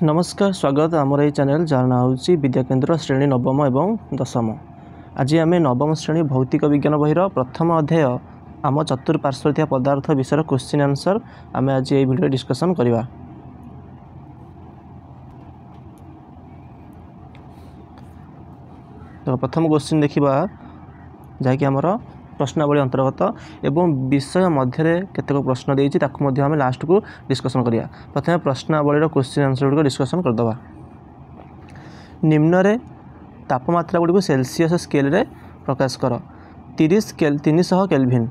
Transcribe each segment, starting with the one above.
नमस्कार स्वागत आमर ये चैनल जार ना हूँ विद्याकेन्द्र श्रेणी नवम एवं दशम। आज आम नवम श्रेणी भौतिक विज्ञान बहीर प्रथम अध्याय आम चतुर्पार्श्व थी पदार्थ विषय क्वेश्चन आंसर आम आज ये वीडियो डिस्कसन करवा। तो प्रथम क्वेश्चन देखा जहाँकि आमर प्रश्नावली अंतर्गत एवं विषय मध्य केतक प्रश्न देती आम लास्ट को डिस्कसन करिया। प्रथम प्रश्नावलीर क्वेश्चन आंसर गुड़ डिस्कसन करदे। निम्न तापमात्रा गुड़ी सेल्सियस स्केल रे प्रकाश कर। 300 केल्विन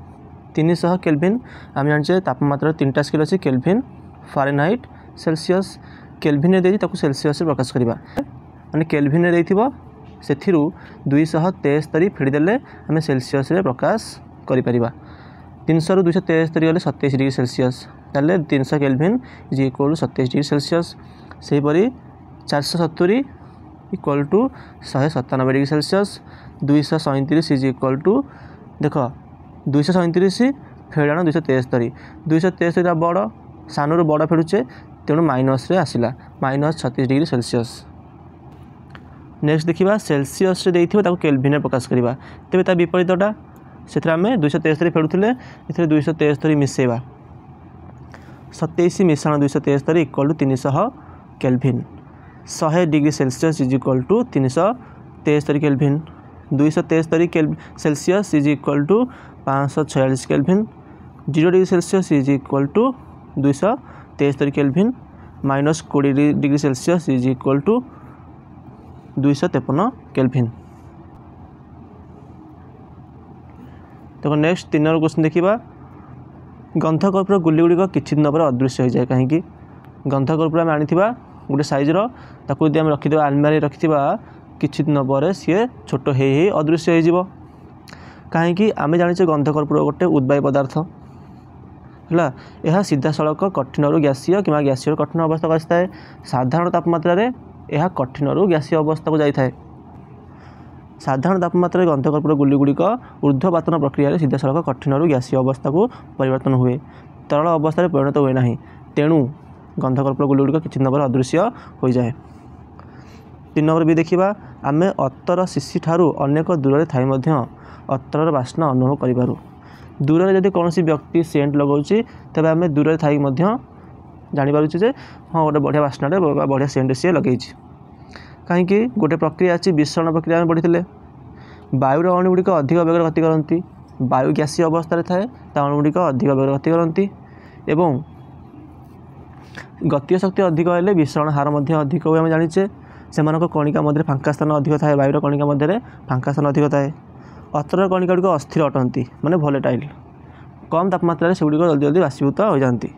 300 केल्विन आम जाने तापमात्रा 3टा स्केल अच्छी केल्विन फारेनहाइट सेल्सियस केल्विन दे सेल्सियस प्रकाश करवा माने केल्विन देथिबो सेथिरु 273 फेड़देले आम सेल्सियस रे प्रकाश करिपरिबा। 300 रु 273 गले 27 डिग्री सेल्सियस ताले 300 kelvin is equal to 27 degree Celsius. सेहीपरि 470 equal to 197 degree Celsius. 237 is equal to देख 237 फेड़ाण 273 273 बड़ सानू बड़ फेड़ुचे तेणु माइनस रे आसिला -36 डिग्री सेल्सियस। नेक्स्ट देखा सेल्सियस केल्विन में प्रकाश करवा तेज ता विपरीतटा से आम 273 फेड़ुले ये 273 मिसेवा 27 मिश्रण 273 equal to 300 kelvin. 100 degree celsius is equal to 373 kelvin. 273 celsius is equal to 546 kelvin. 0 degree celsius is equal to 273 kelvin -20 degree celsius is equal to 253 kelvin. तो next 3 number question देखा गंधकर्पूर गुली गुड़िक किछि दिन पर अदृश्य हो जाए कहीं। गंधकर्पूर आम आनी गोटे सैज्र ताकू आम रखिद आलमारी रखि किछि दिन पर सी छोट हो अदृश्य हो कहीं आम जाने गंधकर्पूर गोटे उद्वायी पदार्थ है। यह सीधा सड़क कठिन रु गैसीय कि गैसीय कठिन अवस्था को आसी था। साधारण तापमात्रा यह कठिन रु गैसीय अवस्था को जाए। साधारण तापमात्रा गंधकर्पूर गुली गुड़िक ऊर्ध्वपातन प्रक्रिया सीधा सड़क कठिन रु गैसीय अवस्था को परिवर्तन हुए तरल अवस्था परिणत हुए ना तेणु गंधकर्पूर गुली गुड़िक किछि दिन पर अदृश्य हो जाए। 3 नंबर भी देखा आम अत्तर शिशी ठारू अनेक दूर थाई अत्तर बास्ना अनुभव करूँ। दूर में जब कौन व्यक्ति सेंट लगाऊँ तेज आम दूर थाई जानीपे हाँ गोटे बढ़िया बास्नाटे बढ़िया सेंट सी लगे कहीं गोटे प्रक्रिया अच्छी विसरण प्रक्रिया में बढ़ी वायुर अणुगुड़िक अधिक बेगर गति करती। वायु गैसीय अवस्था थाए अणुगुड़िक अधिक बेगर गति करती एवं गतीय शक्ति अधिक हेल्ले विसरण हार अधिक हुए आम जाचे। से कणिका मध्य फांका स्थान अधिक थाए वायुर कणिका मध्य फांका स्थान अधिक थाए। अत्तर कणिका गुड़िक अस्थिर अटंती माने भोलेटाइल कम तापमात्रा से गुड़िक जल्दी जल्दी बाष्पीभूत हो जाती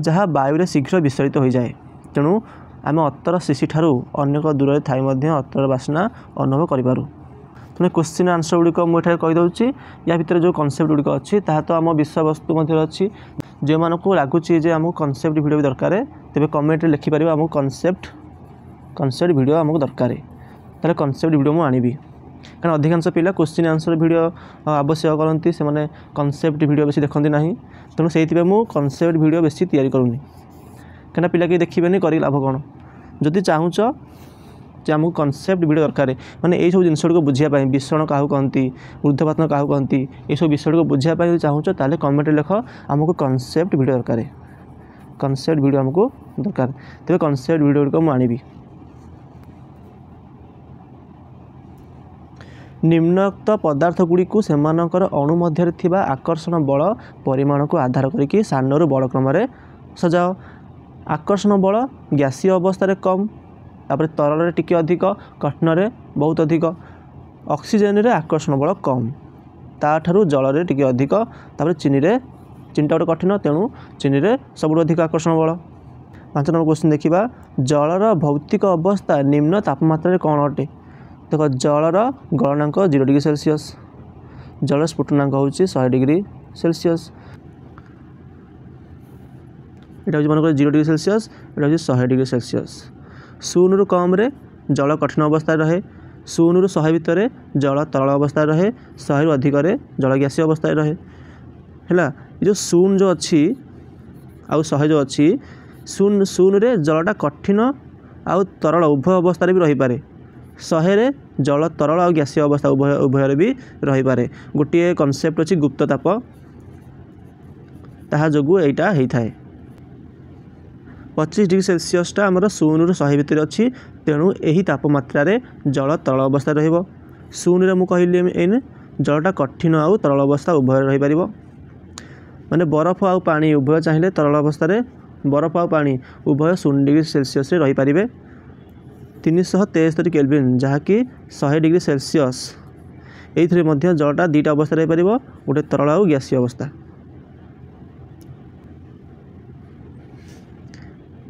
जहाँ वायु शीघ्र विसरित हो जाए। तेणु आम अत्तर शिशी ठारू अनेक दूर थाई अत्तर बास्ना अनुभव करूँ। तेणु क्वेश्चन आंसर गुड़िक मुझे कहीदे या भितर जो कनसेप्ट गुड़िक अच्छी तो आम विषय वस्तु मध्य अच्छी जो मानक लगुच आमको कनसेप्ट वीडियो भी दरकार तेज कमेंट लिखिपर आमको कनसेप्ट वीडियो आमको दरकार ताले कनसेप्ट वीडियो मुझे आनी कारण अधिकांश पिला क्वेश्चन आंसर वीडियो आवश्यक करती से माने कनसेप्ट वीडियो बेसी देखती ना तेणु से कनसेप्ट वीडियो बेसी तैयारी करूनी कहीं पिला कि देखिए कर लाभ कौन जदि चाहूच आमको कनसेप्ट वीडियो दरकार माने ये सब जिनस बुझापी विसरण क्या कहती ऊर्ध्वपातन क्या कहती ये सब विषय को बुझापी चाहूच ताले कमेंट लिख आमको कनसेप्ट वीडियो दरकार कनसेप्ट वीडियो आमको दरकार तेज कनसेप्ट वीडियो गुड़िक मुझे आनी। निम्नोक्त पदार्थ गुड़ी को सेमानकर अणु मध्य थिबा आकर्षण बल परिमाण को आधार करके सान रु बड़ क्रम सजाओ। आकर्षण बल गैसीय अवस्था कम तापर तरल टिके अधिक कठिन रे बहुत अधिक ऑक्सीजन रे आकर्षण बल कम ताठारु जल रे टिके अधिक तापर चीनीटा गोटे कठिन तेणु चीनी रे सबुठ अधिक आकर्षण बल। 5 नंबर क्वेश्चन देखा जलर भौतिक अवस्था निम्न तापमात्रा कौन अटे। देख जलर गलनांक 0 डिग्री सेल्सियस जल स्फुटनांक हूँ 100 डिग्री सेल्सियस यहाँ हूँ मन 0 डिग्री सेल्सियस यहाँ हूँ 100 डिग्री सेल्सियस। 0 रु कम रे जल कठिन अवस्था रहे 0 रु 100 भितर जल तरल अवस्था रहे 100 रु अधिक जल गैसीय अवस्था रहे है। ये जो 0 जो अच्छी आउ 100 जो अच्छी शून्य रे जलटा कठिन आउ तरल उभय अवस्था भी रही पारे 100 रे जल तरल और गैसीय अवस्था उभय उभय भी रही पारे गोटे कॉन्सेप्ट अछि गुप्त ताप ताहा जोगु एटा होता है 25 डिग्री सेल्सियस टा आमर 0 ରୁ 100 भितर अच्छी तेणु यही तापमात्रा रे जल तरल अवस्था रहिबो 0 रे मु कहली एने जलटा कठिन आउ तरल अवस्था उभय रही पारिबो माने बरफ आउ पानी उभय चाहिए तरल अवस्था रे बरफ आउ पानी उभय 0 डिग्री सेल्सियस रे रही पारिबे 373 केल्विन जहाँकि 100 डिग्री सेल्सियस एइथरे मध्य जलटा दुईटा अवस्था रही पारिबो गोटे तरल आउ गैसीय अवस्था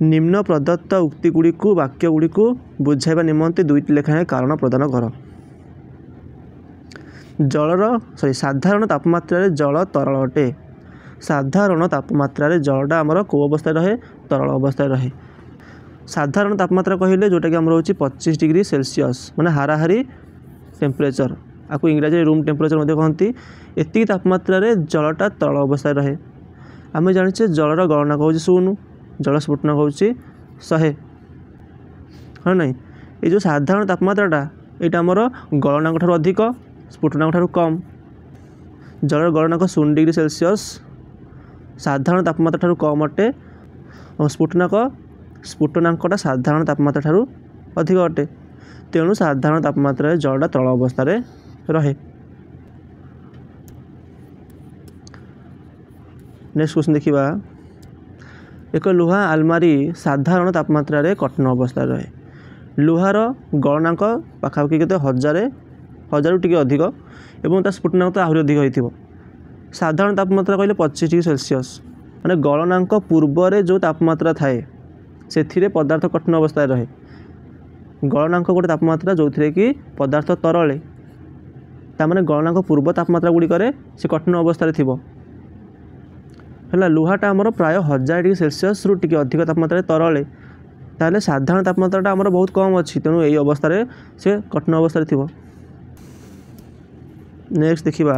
निम्न प्रदत्त उक्ति गुड़ी को वाक्य गुड़ी को बुझाइबा निमंते दुईटी लेखाएं कारण प्रदान कर जलर साधारण तापमात्रा रे जल तरल अटे साधारण तापमात्रा रे जलटा आमर को अवस्था रहे तरल अवस्था रहे साधारण तापमात्रा कहले जोटा कि आमर होची 25 डिग्री सेल्सियस माने हाराहारी टेम्परेचर आपको इंग्राजी रूम टेम्परेचर मध्ये कहती एति तापमात्रा रे जलटा तरल अवस्था रहे आम जानिछे जलर गणना कहूँ 0 जल स्फुटनक हूँ 100 हाँ नहीं ये जो साधारण तापमात्राटा यहाँ आमर गलनांक ठारू अधिक स्फुटनांक ठारू कम जलर गलनांक 0 डिग्री सेल्सियस साधारण तापमात्रा ठारू कम अटे और स्फुटनांकटा साधारण तापमात्रा ठारू अधिक अटे तेणु साधारण तापमात्रा जलटा तरल अवस्था रे रहे। नेक्स्ट क्वेश्चन देखिबा एक लुहा आलमारी साधारण तापमात्रा रे कठिन अवस्था रहे लुहार गलनांक पाखापाखि केते 1000 टिके अधिक एवं ता स्फुटनांक तो आहरी अधिक होइथिबो साधारण तापमात्रा कहले 25 डिग्री सेल्सियस माने गलनांक पूर्व रे जो तापमात्रा थाए सेथिरे पदार्थ कठिन अवस्था रहे गलनांक गोटे तापमात्रा जो थिरे कि पदार्थ तरले ता माने गलनांक पूर्व तापमात्रा गुडी करे से कठिन अवस्था रे थिबो है लुहाटा आमर प्राय 1000 डिग्री सेल्सियस रु टिके अधिक तापमात्रा तरले ताले साधारण तापमात्राटा आमर बहुत कम अच्छी तेणु यही अवस्था से कठिन अवस्था थी। नेक्स्ट देखिबा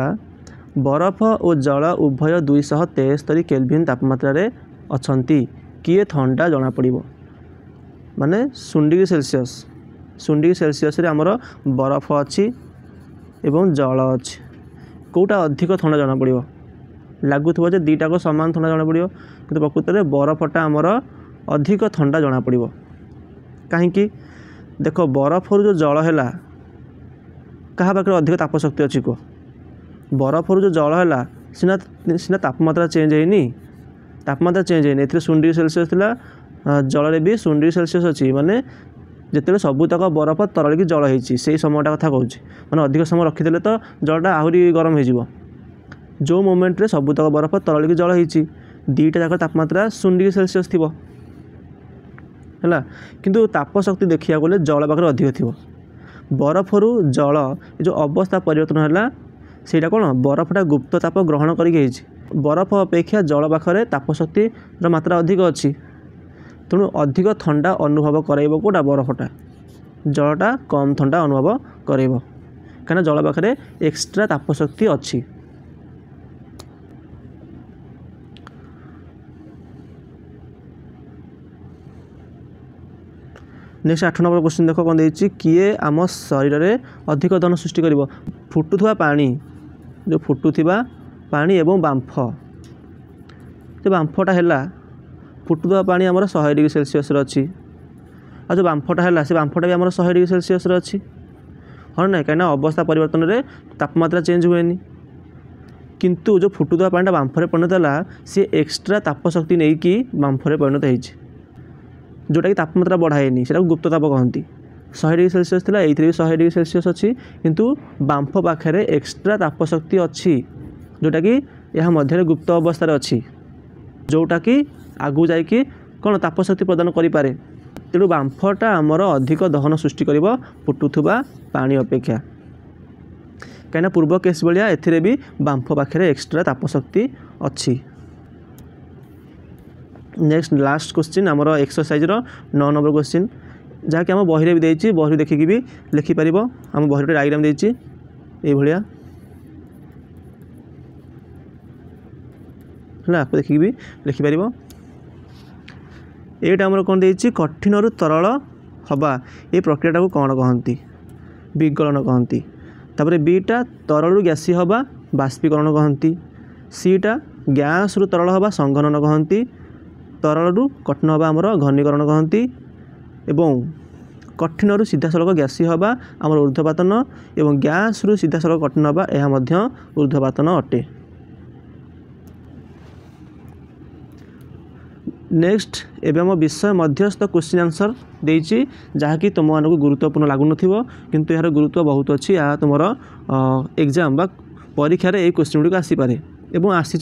बरफ और जल उभय 273 केल्विन तापमात्रा रे अछंती किए ठंडा जना पड़िबो माने 0 डिग्री सेल्सियस रे आमर बरफ अच्छी एवं जल अच्छी कोटा अधिक ठंडा जना पड़िबो लगुव जे दुईटा को सामान ठंडा जना पड़ो कि प्रकृत में बरफटा आमर अधिक ठंडा जना पड़ो कहीं देख बरफ जो जल है क्या पाखे अधिक तापशक्ति अच्छी कह बरफ जो जल है सीना सीना तापमात्रा चेंज होनी तापमात्रा चेंज होनी ए 0 डिग्री सेल्सियस था जल भी 0 डिग्री सेल्सियस अच्छी माने जिते सबूतक बरफ तरल की जल होती से समयटा कथा कहूँ मैंने अधिक समय रखीदे तो जलटा आहरी गरम हो जो मोमेंट रे सबूतक बरफ तरल की जल होती दुईटा जाक तापमात्रा 0 डिग्री सेल्सियस थी है किंतु तापशक्ति देखा गले जल पाखे अधिक थी बरफरू जल जो अवस्था परिवर्तन है ସେଇଟା कौन बरफटा गुप्त ताप ग्रहण करी बरफ अपेक्षा जल पाखे तापशक्ति मात्रा अधिक अच्छी तेणु अधिक ठंडा अनुभव कराइब कोटा बरफटा जलटा कम ठंडा अनुभव कराइब कहीं जल पाखे एक्सट्रा तापशक्ति अच्छी। नेक्स्ट 8 नंबर क्वेश्चन देख कौन देछि किए आम शरीर में अधिक दहन सृष्टि कर फुटुवा पानी जो फुटुवा पानी एवं बांफ जो बांफटा है फुटुवा पानी आमर 100 डिग्री सेल्सियस अच्छी आ जो बांफटा है से बांफटा भी आमर 100 डिग्री सेल्सियस अच्छी हाँ ना कहीं अवस्था परिवर्तन में तापमात्रा चेंज हुए किंतु जो फुटुवा पानी बांफरे परिणत है सी एक्सट्रा तापशक्ति नहीं कि बांफरे परिणत होती जोटा कि तापमात्रा बढ़ाएनी से गुप्त ताप कहती 100 डिग्री सेल्सियस था ये भी 100 डिग्री सेल्सियस अच्छी किंतु बांफ पाखे एक्सट्रा तापशक्ति अच्छी जोटा कि यह मध्य गुप्त अवस्था अच्छी जोटा कि आगू जाकि कौन तापशक्ति प्रदान करें तेणु बांफटा आमर अधिक दहन सृष्टि कर फुटुवा पानी अपेक्षा कहीं पूर्व केस भाया एथिरे भी बांफ पाखे एक्सट्रा तापशक्ति अच्छी। नेक्स्ट लास्ट क्वेश्चन आमर एक्सरसाइज 9 नंबर क्वेश्चन जहाँकि आम बही भी देती बही देखिकी भी लिखिपर आम बही डायग्राम देती ये आपको देखिकी भी लिखिपर एटा आमर कौन देछि कठिन रु तरल हवा ये प्रक्रिया को कौन कहती विगलन कहती। तापर बीटा तरल गैसी हवा बाष्पीकरण कहती। सीटा गैस रु तरल हवा संघनन कहती। तरल रु कठिन हवा आमर घनीकरण कहती। एवं कठिन रु सीधा सड़क गैसी हवा आमर ऊर्ध्वपातन एवं गैस रु सीधा सड़क कठिन हवा यह मध्य ऊर्ध्वपातन अटे। नेक्स्ट एवं आम विषय मध्यस्थ क्वेश्चन आंसर देछि जहाँकि तुम मानक गुरुत्वपूर्ण लगुन किंतु यार गुरुत्व बहुत अच्छी या तुम एग्जाम बा परीक्षा रे क्वेश्चन गुड़िक आसीपे एवं आसी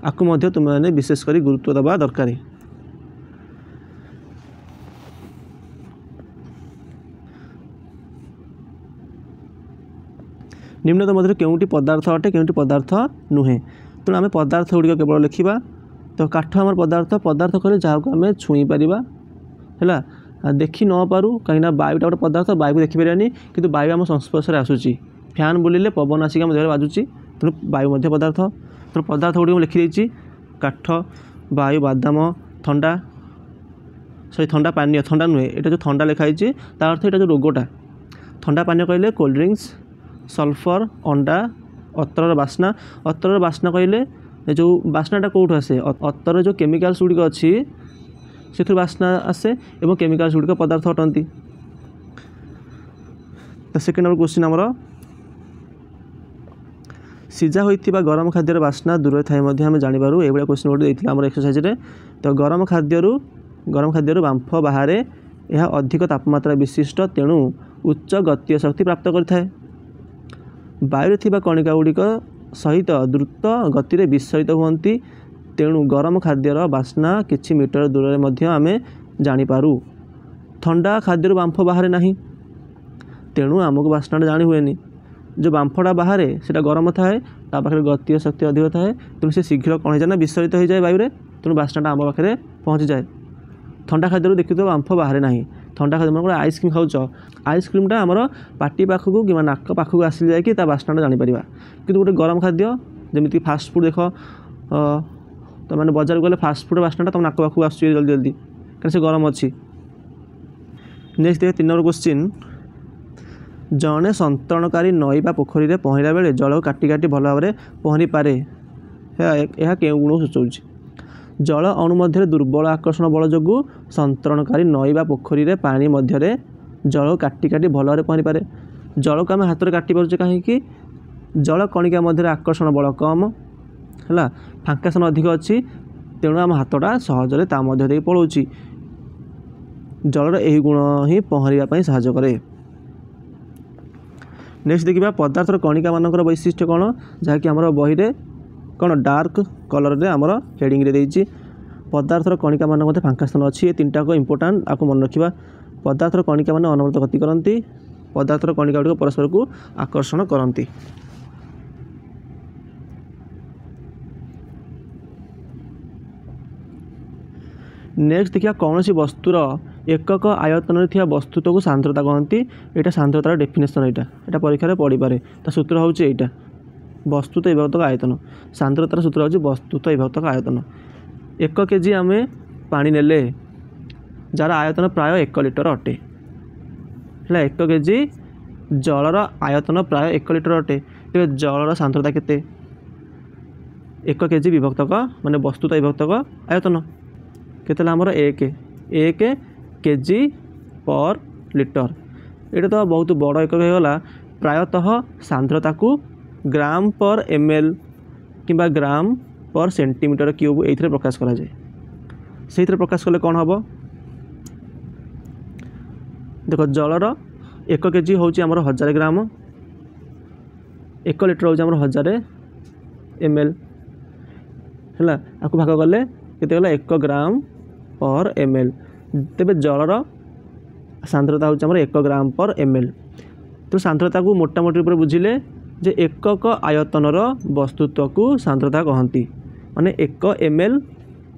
आपको तुमने विशेषकर गुरुत्व देवा दरकार। निम्न मध्य केउटी पदार्थ अटे केउटी पदार्थ नुहे तेणु आम पदार्थ गुड़िक केवल लिखा। तो काठ आम पदार्थ पदार्थ कहले जहाँ को आम छुई पार है देखी न पारू कहीं वायुटा गोटे पदार्थ वायु को देखिपारानी किंतु वायु आम संस्पर्श में आसूची फैन बुलिले पवन आसिक आम देह बाजुची तेणु वायु मध्य पदार्थ। तेणु पदार्थ गुड़िक लिखिदेछि काठ वायु बादाम थंडा सॉरी थंडा पानीय थंडा नुहे ये जो थंडा लिखाई तार अर्थ ये जो रोगटा थंडा पानीय कहले कोल्ड ड्रिंक्स सल्फर अंडा अतर बास्ना अतर बास्ना कहले जो बास्नाटा कौटू आसे अतर जो केमिकाल्स गुड़िक अच्छी से बास्ना आसे एवं केमिकाल्स गुड़िक पदार्थ अटंती। तो सेकेंड नंबर क्वेश्चन आमर सीझा होइतिबा गरम खाद्यर बास्ना दूर थाए आम जापर ये क्वेश्चन गोटे देते आम एक्सरसाइज रे। तो गरम खाद्य बांफ बाहर यह अधिक तापमात्रा विशिष्ट तेणु उच्च गतीय शक्ति प्राप्त करें। वायु थिबा कणिका गुड़िक सहित द्रुत गति रे विस्सरित हुअन्ति तेणु गरम खाद्यर बास्ना किछि मीटर दूर में आम जानीपारू। ठंडा खाद्य बांफ बाहर ना तेणु आमको बास्नाटा जानी हुए जो बांफटा बाहर से गरम थाए ता पाखे गतीय शक्ति अधिक थाए तेणु से शीघ्र कौन हो जाए विस्सरित हो जाए वायु तेणु बास्नाटा आम पाखे पहुँची जाए। ठंडा खाद्य देखिए तो बांफ बाहर ना ठंडा खाद्य मैं आइसक्रीम खाऊच आइसक्रीमटा आमर पार्टी पाखक कि नाक पाखक आसी जाए बास्नाटा जानीपर कि गोटे गरम खाद्य जमीक फास्ट फूड देख तो मैंने बजार गले फास्ट फूड बास्नाटा तुम नाक पाखक आस जल्दी जल्दी कहीं से गरम अच्छी। नेक्स्ट देखिए 3 नंबर क्वेश्चन जड़े संतरणकारी नई बा पोखरी में पहला बेले जल काटी काटी भल भाव में पहरी पारे यह केउं गुण सूचाऊँ। जल अणु मध्य दुर्बल आकर्षण बल जो संतरणकारी नई बा पोखरी में पानी मध्य जल काटी काटी भल भाव में पहरी पारे। जल को आम हाथ में काटी पारे कहीं जल कणिका मध्य आकर्षण बल कम है फांकासन अधिक अच्छी तेणु आम हाथटा सहजरे ता मध्य देई पलाउछि। जलर यही गुण ही पहरिया साहाय्य करे। नेक्स्ट देखिए पदार्थर कणिका मानकर वैशिष्ट्य कौन जहाँकि आम बही रे कौन डार्क कलर रे आमर हेडिंग रे देइछि। पदार्थर कणिका मान मध्य फांकास्थान अच्छी ये 3टा को इम्पोर्टाट आपको मन रखा। पदार्थर कणिका मान अनवरत गति करती पदार्थर कणिका गुड़िक परस्पर को आकर्षण करती। नेक्स्ट देखिए कौन सी वस्तुर एकक आयतन में थी वस्तुत्व को सांद्रता कहती। यहाँ सांद्रतार डेफिनेसन यहाँ परीक्षा रे पड़ी पारे ता सूत्र हूँ यहाँ वस्तुत्व विभक्तक आयतन सांद्रतार सूत्र हूँ वस्तुत्व विभक्तक आयतन। 1 केजी आम पानी नेले जार आयतन प्राय 1 लिटर अटे है 1 केजी जलर आयतन प्राय 1 लिटर अटे तेज जलर सांद्रता केते 1 केजी विभक्तक माने वस्तुत्व विभक्तक आयतन केते आमर 1 केजी पर लिटर। ये तो बहुत बड़ एकक होगा प्रायतः सांद्रता को ग्राम पर ml कि ग्राम पर सेंटीमीटर क्यूब ये प्रकाश करा जाए से प्रकाश कले कौन हम देख जलर 1 केजी हूँ आमर 1000 ग्राम 1 लिटर हूँ आमर 1000 ml है आपको भाग कले केते गला 1 ग्राम पर ml तेबे जलर सांद्रता हूँ आमर 1 ग्राम पर ml। तो सांद्रता को मोटामोटी पर बुझिले जे एकक आयतनर वस्तुत्व को सांद्रता कहती माने 1 ml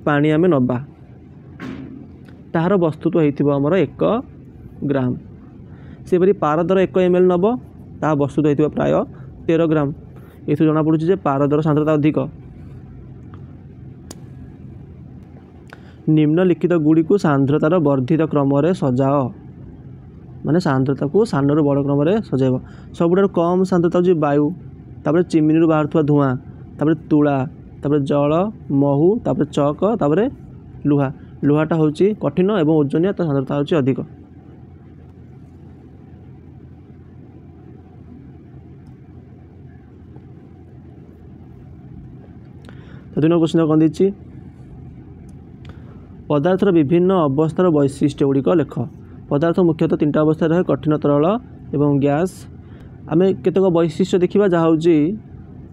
पानी आम नबा तार वस्तुत्व होइथिबो आमर 1 ग्राम सेपरी पारदर 1 ml नब ता वस्तुत्व होइथिबो प्राय 13 ग्राम। ये जना पड़ुछि जे पारदर सांद्रता अधिक। निम्नलिखित गुड़ी को सांद्रतार वर्धित क्रम सजाओ माने सांद्रता को सानर बड़ क्रम सजाइब सबुठार कम सांद्रता हूँ वायु तापर चिमनी बाहर धुआं तापर तुला तापर जल महू तापर चक तापर लुहा लुहाटा हूँ कठिन एवं ओजनिया तो सांद्रता हूँ अधिक। तो 2 नंबर क्वेश्चन कौन दी पदार्थर विभिन्न अवस्थार वैशिष्ट्य गुड़िक लेख। पदार्थ मुख्यतः 3टा अवस्था रहे कठिन तरल एवं गैस। आम केतक वैशिष्ट्य देखा जहाँ हूँ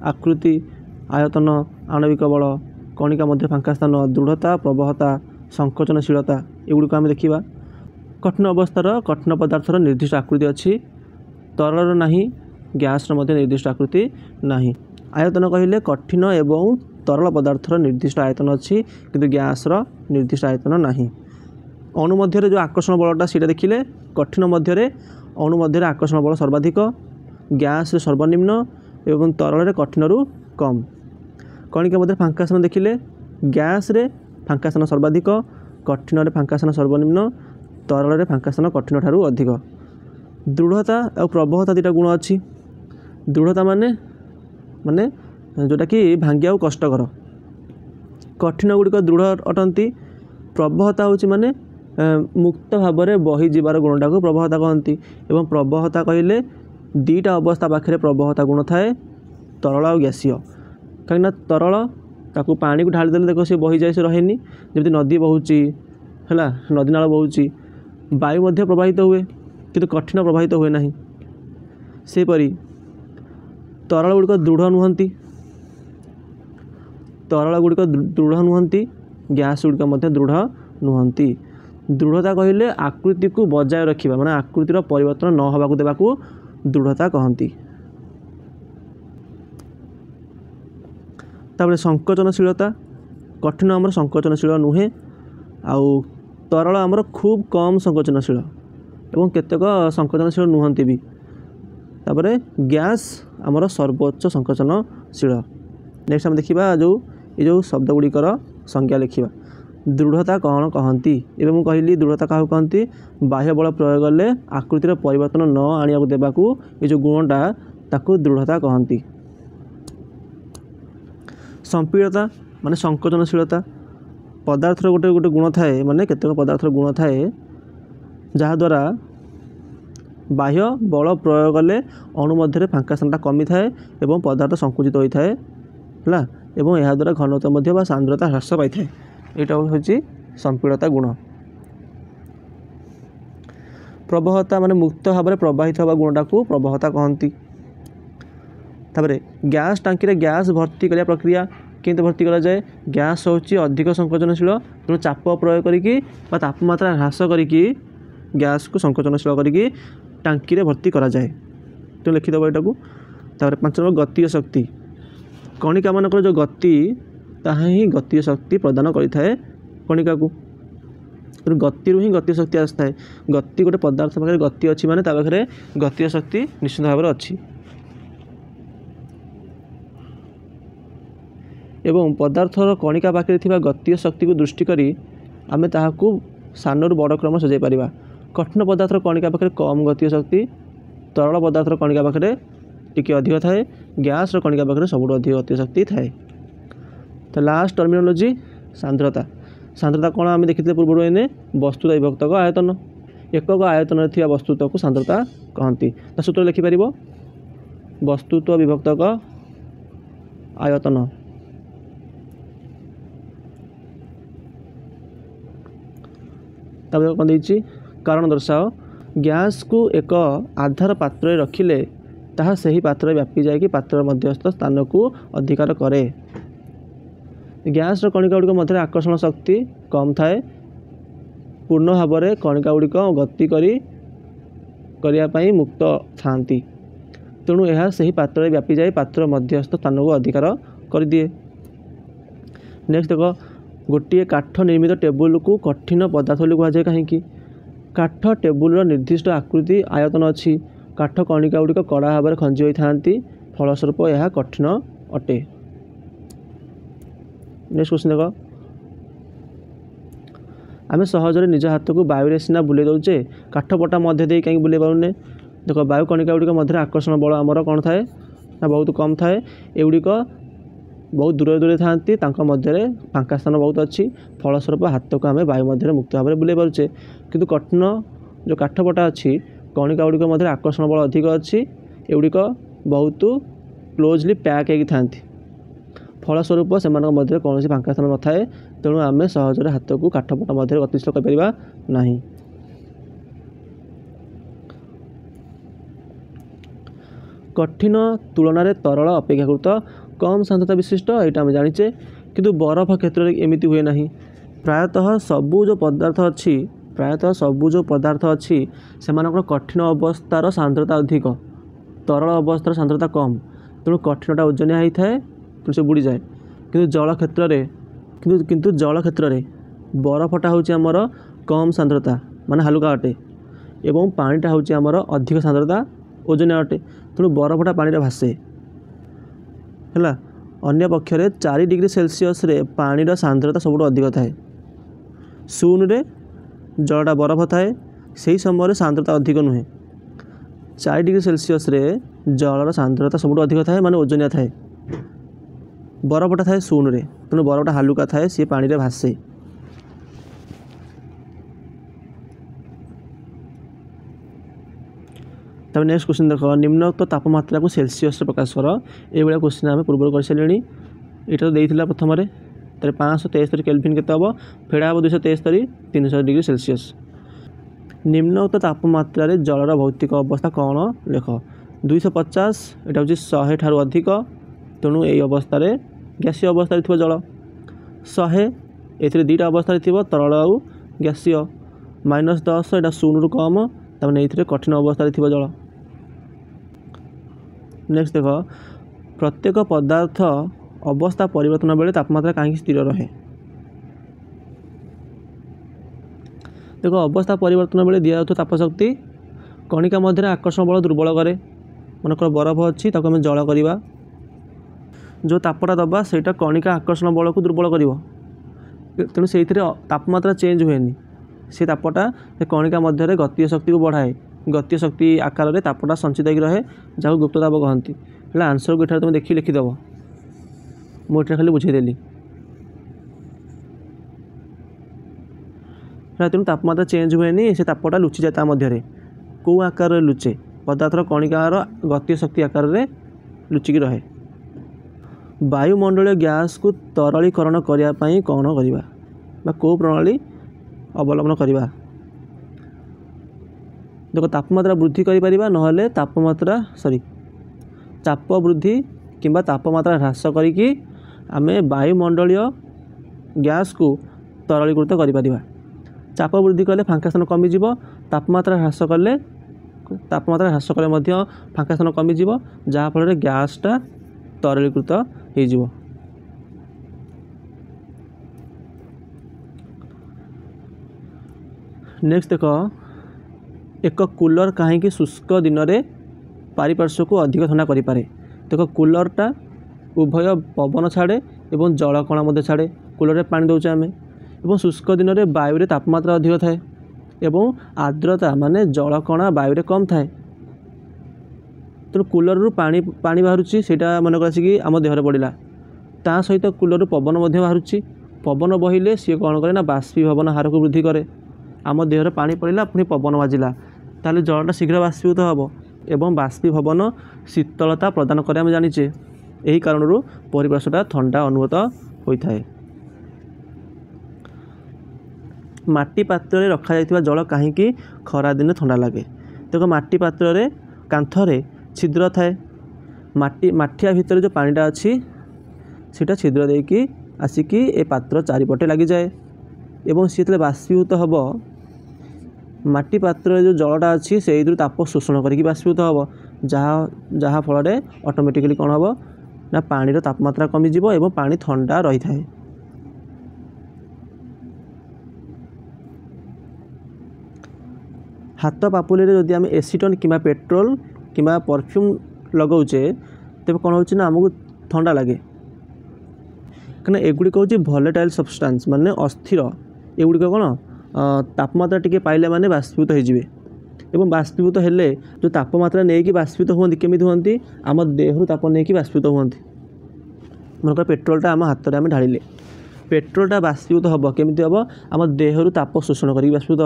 आकृति आयतन आणविक बल कणिका मध्य फांका स्थान दृढ़ता प्रवहता संकोचनशीलता एगुड़िक आम देखा। कठिन अवस्थार कठिन पदार्थर निर्दिष्ट आकृति अच्छी तरल नहीं गैसर मध्य निर्दिष्ट आकृति नहीं। आयतन कहले कठिन एवं तरल पदार्थर निर्दिष्ट आयतन अच्छी किंतु गैसर निर्दिष्ट आयतन नहीं। अणु मध्य जो आकर्षण बलटा सीटा देखिले कठिन मध्य अणु मध्य आकर्षण बल सर्वाधिक गैस सर्वनिम्न एवं तरल कठिन कम। कणिका मध्य फांका स्थान देखिले गैस रे फांका स्थान सर्वाधिक कठिन फांका स्थान सर्वनिम्न तरल फांका स्थान कठिन ठारू अधिक। दृढ़ता और प्रवहता 2टा गुण अच्छी। दृढ़ता माने माने जोटा कि भांगिया कष्टकर कठिन गुड़िक दृढ़ अटंती। प्रवहता हूँ माने मुक्त भाव में बही जीवार गुणटा को प्रवहता कहती। एवं प्रवहता कहले 2टा अवस्था पाखे प्रवहता गुण थाए तरल और गैसीय। कहीं तरल ताकू पानी को ढालीदेले देख सी बही जाए से रहे जमी नदी बहुची है नदी नाल बहुची वायु मध्य प्रवाहित हुए किंतु कठिन प्रवाहित हुए ना। सेपरी तरल गुड़िक दृढ़ नुहंती तरल गुड़िक दृढ़ नुहंती गैस गुड़िक मध्य दृढ़ नुहंती। दृढ़ता कहले आकृति को बजाय रखा माने आकृतिर परिवर्तन न होबाकू देबाकू दृढ़ता कहती। तापर संकोचनशीलता कठिन आमर संकोचनशील नुहे आउ तरल आमर खूब कम संकोचनशील एवं केतक संकोचनशील नुहंती भी। तापर गैस आमर सर्वोच्च संकोचनशील। नेक्स्ट आम देखा जो शब्द गुड़िकर संज्ञा लिखा। दृढ़ता कौन कहती एवं मुझे कहली दृढ़ता क्या कहती बाह्य बल प्रयोग कले आकृतिर परिवर्तन न आनिया देवाकू ये जो गुणटा ताकू दृढ़ता कहती। संपीड़ता माने संकोचनशीलता पदार्थर गोटे गोटे गुण थाए माने केतक पदार्थर गुण थाए जहाद्वारा बाह्य बल प्रयोग कले अणु मध्य फांका स्थानटा कमी थाए एवं पदार्थ संकुचित होता है है एवं यह द्वारा घनत्व मध्य बा सांद्रता ह्रास पाई थाए। यहाँ हूँ संपीड़ता गुण। प्रवहता माने मुक्त भाव में प्रवाहित हवा गुणटा को प्रवहता कहती। तापर गैस टांकी रे गैस भर्ती करिया प्रक्रिया किंतु भर्ती करा जाए गैस होची अधिक संकोचनशील तेणु चाप प्रयोग करिकी बा तापमात्रा ह्रास करिकी गैस को संकोचनशील करिकी टांकी रे भर्ती करा जाए। तो लिखिदेव यहाँ को। तापर 5 नंबर गतीय शक्ति कणिका मानकर जो गति ताहा ही गतीय शक्ति प्रदान करिथाए कणिका को। गति ही गतीय शक्ति आसता है। गति गोटे पदार्थ पाखे गति अच्छी माने ता पाखे गतीय शक्ति निश्चित भाव में अच्छी। एवं पदार्थर कणिका पाखे थिबा गतीय शक्ति को दृष्टि करी आमे ताहाकू सानरू बड़ क्रम सजाई पारिबा। कठिन पदार्थर कणिका पाखे कम गतीय शक्ति तरल पदार्थर कणिका पाखे टिके अधिक थाए गैस कणिका पाखे सबुठ अधिक गतीय शक्ति थाए। तो लास्ट टर्मिनोलॉजी सांद्रता। सांद्रता कौन आम देखी पूर्व एने वस्तुता विभक्तक आयतन एकक आयतन थिया वस्तुत्व को सांद्रता कहती। तो सूत्र लिखिपर वस्तुत्व विभक्तक आयतन कौन देछि कारण दर्शाओ गैस को एक आधार पात्र रखिले ताहा सही पात्र व्यापी जाए कि पात्र मध्यस्थ स्थान को अधिकार करे। गैस कणिका गुड़िक मध्य आकर्षण शक्ति कम थाए पूर्ण भाव में कणिका गुड़िक गति करने मुक्त थांती तेणु यह सही पात्र व्यापी जाए पात्र मध्यस्थ स्थान को अधिकार कर दिए। नेक्स्ट देख गोटे काठ निर्मित टेबुल को कठिन पदार्थ कहुए कहीं काठ टेबुल निर्दिष्ट आकृति आयतन अच्छी काठ कणिका गुड़िक कड़ा भाव में खंजी होता फलस्वरूप यह कठिन अटे। नेक्स्ट क्वेश्चन देख आम सहजरे निज हाथ को वायु सीना बुले दौचे काठपटा मध्य दे कहीं बुले पारे देख वायु कणिका गुड़िक मध्य आकर्षण बल आमर कौन थाए ना बहुत कम थाए एगुड़िक बहुत दूर दूर था मध्य फांका स्थान बहुत अच्छी फलस्वरूप हाथ को आम वायु मध्य मुक्त भाव में बुले पारे किंतु कठिन जो काठपटा अच्छी कणिका गुड़िक मध्य आकर्षण बल अधिक अच्छी एगुड़िक बहुत क्लोजली पैक होती था फलस्वरूप से कौन फांका स्थान न थाए तेणु आम सहजरे हाथ को काठपटा मध्य गतिशील कर कठिन तुलन में तरल अपेक्षाकृत कम सांद्रता विशिष्ट यहाँ आम जाचे किंतु बरफ क्षेत्र में एमती हुए ना प्रायतः सबू जो पदार्थ अच्छी से कठिन अवस्थार सांद्रता अधिक तरल अवस्थार सांद्रता कम तेणु कठिनटा ओजनिया होता है तेणु से बुड़ी जाए किंतु जल क्षेत्र में बरफटा हूँ आमर कम सांद्रता माने हालुका अटे एवं पानीटा हूँ आमर अधिक सांद्रता ओजनिया अटे तेणु बरफटा पानी भासे है। अन्य पक्षरे 4 डिग्री सेल्सियस रे पानीर सांद्रता सब अधिक थाए शून्य रे जलटा बरफ थाए से समय सांद्रता अधिक नुहे 4 डिग्री सेल्सियस रे जलर सांद्रता सब अधिक थाए माने ओजनिया थाए बरफटा थाए शून्य रे तेणु बरफटा हालुका थाए सी पानी रे भासे। तब नेक्स्ट क्वेश्चन देख निम्नोक्त तापमात्रा को सेल्सियस प्रकाश कर ये क्वेश्चन आम पूर्व कर सारे ये तो देता प्रथम 573 केल्विन केते हम फेड़ा हम 273 300 डिग्री सेल्सियस। निम्नोक्त तापमात्रा रे जलर भौतिक अवस्था कौन लेख 250 यहाँ हूँ 100 ठारू अधिक तेणु ये अवस्था गैसीय अवस्था थी जल 100 ए दुईटा अवस्था थी तरल आउ गैसीय -10 यहाँ शून्य कम तब ये कठिन अवस्था थी जल। नेक्स्ट देख प्रत्येक पदार्थ अवस्था परिवर्तन बेले तापमात्रा कहीं स्थिर रहे देख अवस्था परिवर्तन बेले दिया तापशक्ति कणिका मध्य आकर्षण बल दुर्बल करे मनकर बरफ अच्छी आम जल करवा जो तापटा दबा से कणिका आकर्षण बल को दुर्बल कर तेणु से तापमात्रा चेंज हुए से तापटा से कणिका मध्य गतीय शक्ति को बढ़ाए गतीय शक्ति आकार में तापटा संचित हो रहे जहाँ गुप्त ताप कहती है। आंसर को तुम देखिए लिखिदेव मुझे खाली बुझेदेली तेणु तापमात्रा चेंज हुए से तापटा लुचि जाए मध्य कौ आकार लुचे पदार्थर कणिकार गतीय शक्ति आकार में लुचिकी रहे। वायुमंडलीय गैस को तरलीकरण करने कौन करवा कौ प्रणाली अवलंबन करवा देख तापमात्रा वृद्धि करिपरिबा नहले तापमात्रा चाप वृद्धि किंबा तापमात्रा ह्रास करिकी आमे वायुमंडलीय गैस को तरलीकृत करिपरिबा चाप वृद्धि कले फांका स्थान कमिजिब तापमात्रा ह्रास कले मध्य फांका स्थान कमिजिब जहाँ फल गैसटा तरलीकृत हो। नेक्स्ट देख एक कूलर कहीं शुष्क दिन में पारिपार्श्व को अधिक ठंडा करें देख कूलरटा उभय पवन छाड़े और जल कणा छाड़े कूलर में पानी दौचे आम और शुष्क दिन में वायु रे तापमात्रा अधिक थाए एवं आर्द्रता माने जल कणा वायु रे कम थाए तेणु कूलर रु पानी बाहर से मन कर आम देहरे पड़ा ता सहित कूलर रु पवन बाहर पवन बहिले सी कौन करे ना बाष्पीभवन हार को वृद्धि करे आम देहरे पानी पड़ा पुणी पवन बाजिला ताले जलटा शीघ्र बाष्पीभूत हम एवं बाष्पीभवन शीतलता प्रदान करे आम जानिचे यही कारण परिवेशटा ठंडा अनुभूत होता है। माटी पात्र में रखा जाइथिबा जल कहीं खरा दिन ठंडा लगे देख माटी पात्र में कांथरे छिद्र थाए माठिया भितर जो पानीटा अच्छी सीटा छिद्र देकी आसिकी ए पात्र चारिपटे लगी जाए एवं सी जो बाष्पीभूत हम माटी पात्र जो जलटा अच्छी से ताप शोषण करके बाष्पीभूत हम जहाँ फल ऑटोमेटिकली कौन हम ना पानी तापमात्रा कमिजिब एवं पानी ठंडा रही थाए। हाथ पापुली जदि आम एसीटन कि पेट्रोल कि परफ्यूम लगाऊे तेज कौन हो आमको ठंडा लगे कहीं एगुड़िक हूँ भलेटाइल सब्सटेंस माने अस्थिर एगुड़िक कौन तापमात्रा टिके पाइले माने बाष्पीभूत होइजिबे एवं बाष्पीभूत हेले जो तापमात्रा नहीं कि बाष्पीभूत हुअन्ति केमिति हुअन्ति आम देहरु ताप नहीं कि बाष्पीभूत हुअन्ति मनकर पेट्रोलटा आम हाथ में ढालिले पेट्रोलटा बाष्पीभूत हम केमिति हम आम देहरु ताप शोषण करी बाष्पीभूत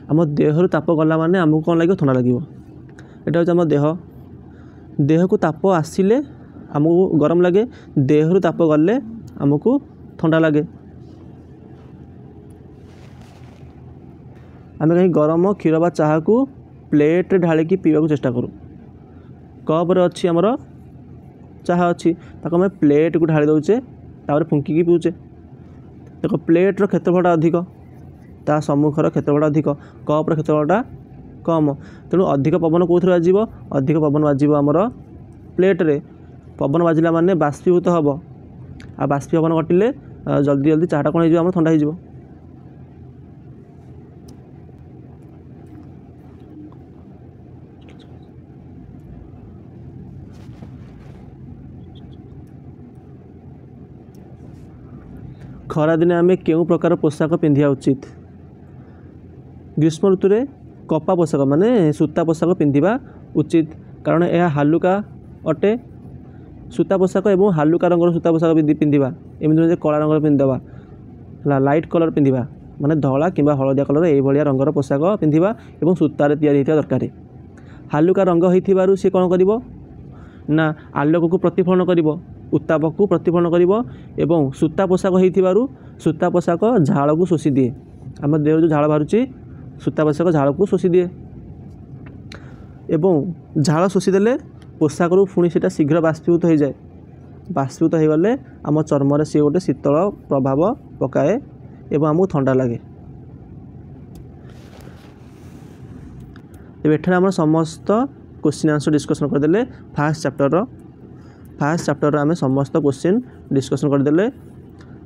हम आम देहरु ताप गला माने आमको कौन लगे ठंडा लगे यहाँ हूँ आम देह को ताप आसिले आमको गरम लगे देहरु ताप गले आमको ठंडा लगे आम कहीं गरम क्षीर बा चाह को प्लेट ढाल की पीवा चेष्टा करूँ कप अच्छी आमर चाह अच्छी आम प्लेट को ढाली दौचे तापर फुंकिकी पीऊचे देख प्लेट्र क्षेत्रफलटा अधिक ता सम्मुखर क्षेत्रफलटा अधिक कप्र क्षेत्रफलटा कम तेणु अधिक पवन कौन बाजिब अधिक पवन बाजिब आमर प्लेट्रे पवन बाजिला माने बाष्पीभूत हम आ बाष्पीभवन घटिले जल्दी जल्दी चाहटा कौन हो ठंडा हो खरा दिने आम केउ प्रकार पोशाक पिंधिया उचित ग्रीष्म ऋतु रे कपा पोशाक माने सूता पोशाक पिंधिबा उचित कारण यह हालुका अटे सूता पोशाक एवं हालुका रंगर सूता पोशाक पिंधिबा एमती नुहे कला रंगर पिंधिबा लाइट कलर पिंधिबा माने धला किंबा हलदिया कलर ये भाया रंगर पोशाक पिंधिबा एवं सूतार तैयारी दरकार हालुका रंग होइथिबारु से कौन करिवो ना आलोक को प्रतिफलन करिवो उत्ताप को प्रतिफलन करिवो एवं सूता पोशाक होइथिबारु सूता पोशाक झाल को शोषी दिए आम देह जो झाल बाहर सूता पोशाक झाल को शोषी दिए एवं झाल शोषीदेले पोशाक पुणी से शीघ्र बाष्पीभूत हो जाए बाष्पीभूत हो गले आम चर्म सी गोटे शीतल प्रभाव पकाए एवं आमको ठंडा लगे एठार आम समस्त क्वेश्चन आंसर डिस्कसन करदे फास्ट चैप्टर आम समस्त क्वेश्चन डिस्कसन करदे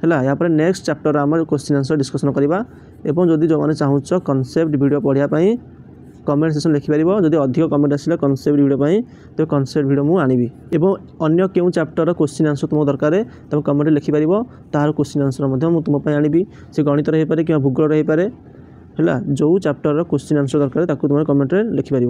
है या नेक्स्ट चैप्टर आम क्वेश्चन आंसर डिस्कसन करवा एवं जदि जो मैंने चाहूच कॉन्सेप्ट वीडियो पढ़ाई कमेंट सेक्शन लिखिपर जदि अधिक कमेंट आसिला कॉन्सेप्ट वीडियो तो कॉन्सेप्ट वीडियो मुझे आनिबी एवं अन्य केउ चैप्टर क्वेश्चन आंसर तुम दरकार तुम कमेंट लिखिपर तार क्वेश्चन आंसर तुम आनिबी से गणित रही पारे कि भूगोल रही पारे है जो चैप्टर क्वेश्चन आंसर दरकार तुम कमेंट लिखिपर।